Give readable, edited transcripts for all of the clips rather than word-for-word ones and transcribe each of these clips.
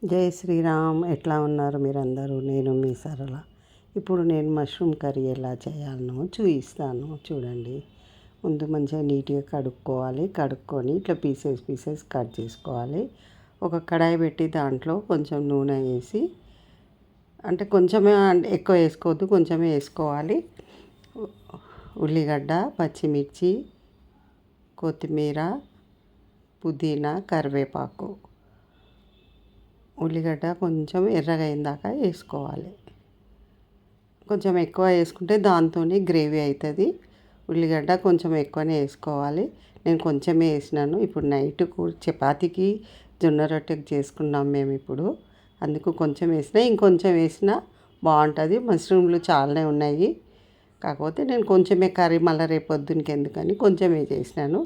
జై శ్రీరామ్. ఎట్లా ఉన్నారు మీరందరూ? నేను మీ సరళ. ఇప్పుడు నేను మష్రూమ్ కర్రీ ఎలా చేయాలనో చూపిస్తాను. చూడండి, ముందు మంచిగా నీట్గా కడుక్కొని ఇట్లా పీసెస్ కట్ చేసుకోవాలి. ఒక కడాయి పెట్టి దాంట్లో కొంచెం నూనె వేసి, అంటే కొంచెమే, ఎక్కువ వేసుకోవద్దు, కొంచెమే వేసుకోవాలి. ఉల్లిగడ్డ, పచ్చిమిర్చి, కొత్తిమీర, పుదీనా, కరివేపాకు. ఉల్లిగడ్డ కొంచెం ఎర్రగా అయిందాక వేసుకోవాలి. కొంచెం ఎక్కువ వేసుకుంటే దాంతో గ్రేవీ అవుతుంది. ఉల్లిగడ్డ కొంచెం ఎక్కువనే వేసుకోవాలి. నేను కొంచెమే వేసినాను. ఇప్పుడు నైట్ చపాతీకి, జొన్న రొట్టెకి చేసుకున్నాం మేము ఇప్పుడు. అందుకు కొంచెం వేసినా, ఇంకొంచెం వేసినా బాగుంటుంది. మష్రూమ్లు చాలానే ఉన్నాయి, కాకపోతే నేను కొంచెమే కర్రీ మళ్ళీ రేపు పొద్దునకి ఎందుకని కొంచెమే చేసినాను.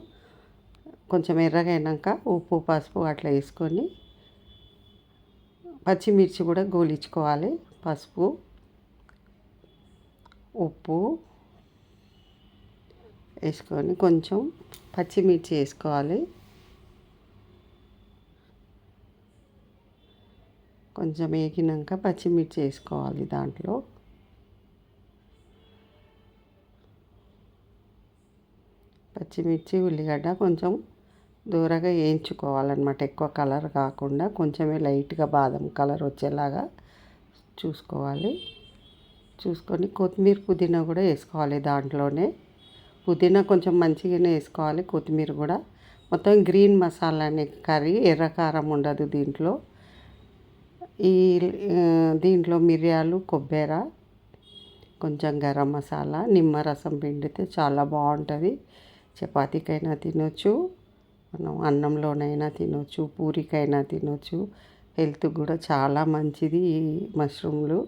కొంచెం ఎర్రగా అయినాక ఉప్పు, పసుపు అట్లా వేసుకొని, పచ్చిమిర్చి కూడా గోలించుకోవాలి. పసుపు, ఉప్పు వేసుకొని కొంచెం పచ్చిమిర్చి వేసుకోవాలి. కొంచెం వేగినాక పచ్చిమిర్చి వేసుకోవాలి. దాంట్లో పచ్చిమిర్చి, ఉల్లిగడ్డ కొంచెం దూరగా వేయించుకోవాలన్నమాట. ఎక్కువ కలర్ కాకుండా కొంచెమే లైట్గా బాదం కలర్ వచ్చేలాగా చూసుకొని కొత్తిమీర, పుదీనా కూడా వేసుకోవాలి. దాంట్లోనే పుదీనా కొంచెం మంచిగానే వేసుకోవాలి, కొత్తిమీర కూడా. మొత్తం గ్రీన్ మసాలానే కర్రీ, ఎర్రకారం ఉండదు దీంట్లో. దీంట్లో మిరియాలు, కొబ్బరి, కొంచెం గరం మసాలా, నిమ్మరసం పిండితే చాలా బాగుంటుంది. చపాతీకైనా తినొచ్చు, మనం అన్నంలోనైనా తినొచ్చు, పూరికైనా తినొచ్చు. హెల్త్ కూడా చాలా మంచిది ఈ మష్రూమ్లు.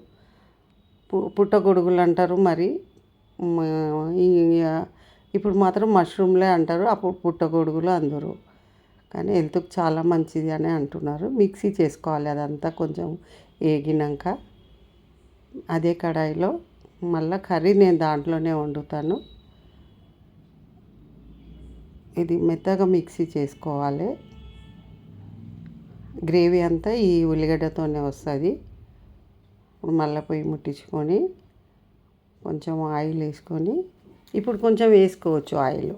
పుట్టగొడుగులు అంటారు మరి, ఇప్పుడు మాత్రం మష్రూమ్లే అంటారు, అప్పుడు పుట్టగొడుగులు అందరు. కానీ హెల్త్కి చాలా మంచిది అని అంటున్నారు. మిక్సీ చేసుకోవాలి అదంతా కొంచెం వేగినాక. అదే కడాయిలో మళ్ళీ కర్రీ నేను దాంట్లోనే వండుతాను. ఇది మెత్తగా మిక్సీ చేసుకోవాలి. గ్రేవీ అంతా ఈ ఉల్లిగడ్డతోనే వస్తుంది. ఇప్పుడు మళ్ళీ పొయ్యి ముట్టించుకొని కొంచెం ఆయిల్ వేసుకొని, ఇప్పుడు కొంచెం వేసుకోవచ్చు ఆయిల్.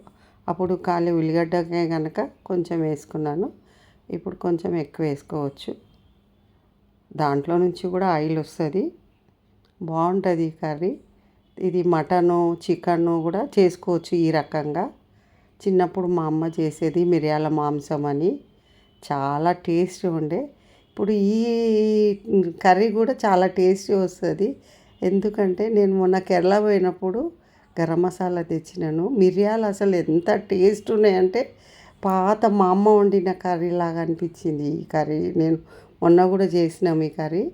అప్పుడు ఖాళీ ఉల్లిగడ్డకే కనుక కొంచెం వేసుకున్నాను, ఇప్పుడు కొంచెం ఎక్కువ వేసుకోవచ్చు. దాంట్లో నుంచి కూడా ఆయిల్ వస్తుంది, బాగుంటుంది ఈ కర్రీ. ఇది మటను, చికెను కూడా చేసుకోవచ్చు ఈ రకంగా. చిన్నప్పుడు మా అమ్మ చేసేది మిరియాల మాంసం అని, చాలా టేస్టీ ఉండే. ఇప్పుడు ఈ కర్రీ కూడా చాలా టేస్టీ వస్తుంది. ఎందుకంటే నేను మొన్న కేరళ పోయినప్పుడు గరం మసాలా తెచ్చినాను. మిరియాలు అసలు ఎంత టేస్ట్ ఉన్నాయంటే, పాత మా అమ్మ వండిన కర్రీ లాగా అనిపించింది ఈ కర్రీ. నేను మొన్న కూడా చేసినాం ఈ కర్రీ,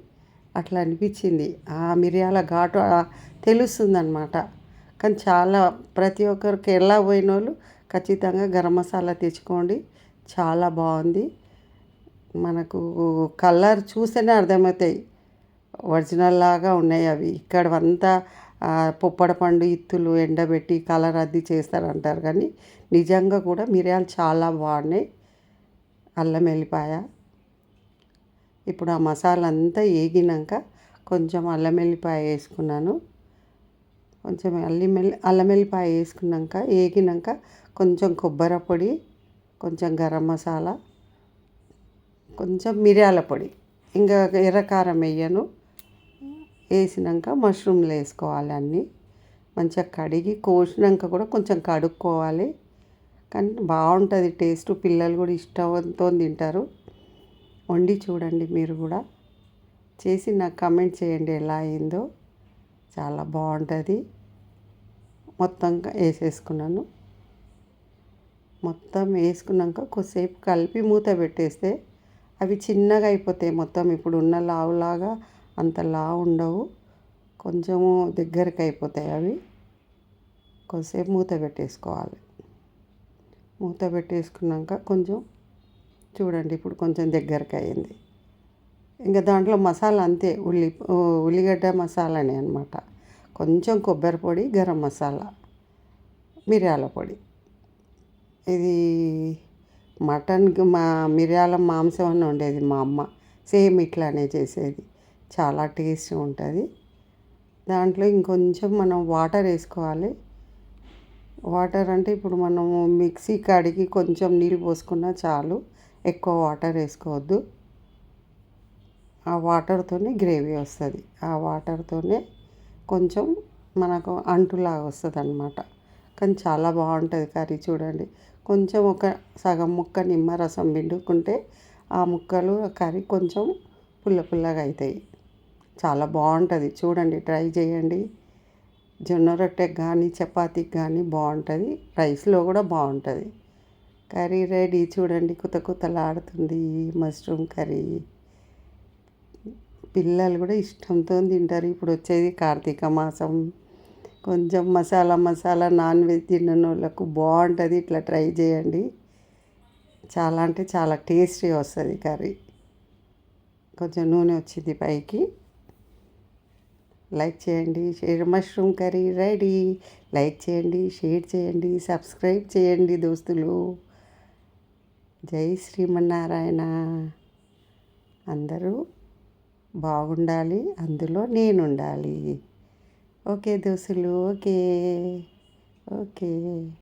అట్లా అనిపించింది. ఆ మిరియాల ఘాటు తెలుస్తుంది అన్నమాట. కానీ చాలా, ప్రతి ఒక్కరు కేరళ పోయిన వాళ్ళు ఖచ్చితంగా గరం మసాలా తెచ్చుకోండి, చాలా బాగుంది. మనకు కలర్ చూస్తేనే అర్థమవుతాయి, ఒరిజినల్ లాగా ఉన్నాయి అవి. ఇక్కడవంతా పొప్పడ పండు ఇత్తులు ఎండబెట్టి కలర్ అద్ది చేస్తారంటారు, కానీ నిజంగా కూడా మిరియాలు చాలా బాగున్నాయి. అల్లం వెల్లిపాయ, ఇప్పుడు ఆ మసాలా అంతా వేగినాక కొంచెం అల్లం వెల్లిపాయ వేసుకున్నాను. కొంచెం అల్లం వెల్లిపాయ వేసుకున్నాక వేగినాక కొంచెం కొబ్బరి పొడి, కొంచెం గరం మసాలా, కొంచెం మిరియాల పొడి, ఇంకా ఎర్రకారం వేయను. వేసినాక మష్రూమ్లు వేసుకోవాలి. అన్నీ మంచిగా కడిగి కోసినాక కూడా కొంచెం కడుక్కోవాలి. కానీ బాగుంటుంది టేస్ట్, పిల్లలు కూడా ఇష్టంతో తింటారు. వండి చూడండి మీరు కూడా, చేసి నాకు కమెంట్ చేయండి ఎలా అయిందో. చాలా బాగుంటుంది. మొత్తం వేసేసుకున్నాను. మొత్తం వేసుకున్నాక కొద్దిసేపు కలిపి మూత పెట్టేస్తే అవి చిన్నగా అయిపోతాయి మొత్తం. ఇప్పుడు ఉన్న లావులాగా అంత లావు ఉండవు, కొంచెము దగ్గరికి అయిపోతాయి అవి. కొద్దిసేపు మూత పెట్టేసుకోవాలి. మూత పెట్టేసుకున్నాక కొంచెం చూడండి, ఇప్పుడు కొంచెం దగ్గరికి అయింది. ఇంకా దాంట్లో మసాలా అంతే, ఉల్లిగడ్డ మసాలానే అనమాట. కొంచెం కొబ్బరి పొడి, గరం మసాలా, మిరియాల పొడి. ఇది మటన్కి మిరియాల మాంసం అని ఉండేది మా అమ్మ, సేమ్ ఇట్లానే చేసేది. చాలా టేస్ట్ ఉంటుంది. దాంట్లో ఇంకొంచెం మనం వాటర్ వేసుకోవాలి. వాటర్ అంటే ఇప్పుడు మనము మిక్సీ కాడికి కొంచెం నీళ్ళు పోసుకున్నా చాలు, ఎక్కువ వాటర్ వేసుకోవద్దు. ఆ వాటర్తోనే గ్రేవీ వస్తుంది. ఆ వాటర్తోనే కొంచెం మనకు అంటులాగా వస్తుంది అన్నమాట. కానీ చాలా బాగుంటుంది కర్రీ. చూడండి, కొంచెం ఒక సగం ముక్క నిమ్మరసం పిండుకుంటే ఆ ముక్కలు కర్రీ కొంచెం పుల్ల పుల్లగా అవుతాయి. చాలా బాగుంటుంది. చూడండి, ట్రై చేయండి. జొన్న రొట్టెకి కానీ చపాతీకి కానీ బాగుంటుంది. రైస్లో కూడా బాగుంటుంది. Curry ready. చూడండి, కుత కుతలాడుతుంది మష్రూమ్ కర్రీ. పిల్లలు కూడా ఇష్టంతో తింటారు. ఇప్పుడు వచ్చేది కార్తీక మాసం. కొంచెం మసాలా మసాలా నాన్ వెజ్ తినని వాళ్ళకు బాగుంటుంది. ఇట్లా ట్రై చేయండి. చాలా అంటే చాలా టేస్టీగా వస్తుంది కర్రీ. కొంచెం నూనె వచ్చింది పైకి. లైక్ చేయండి. Mushroom curry ready. లైక్ చేయండి, షేర్ చేయండి, సబ్స్క్రైబ్ చేయండి దోస్తులు. జై శ్రీమన్నారాయణ. అందరూ బాగుండాలి, అందులో నేను ఉండాలి. ఓకే దోస్తులు, ఓకే ఓకే.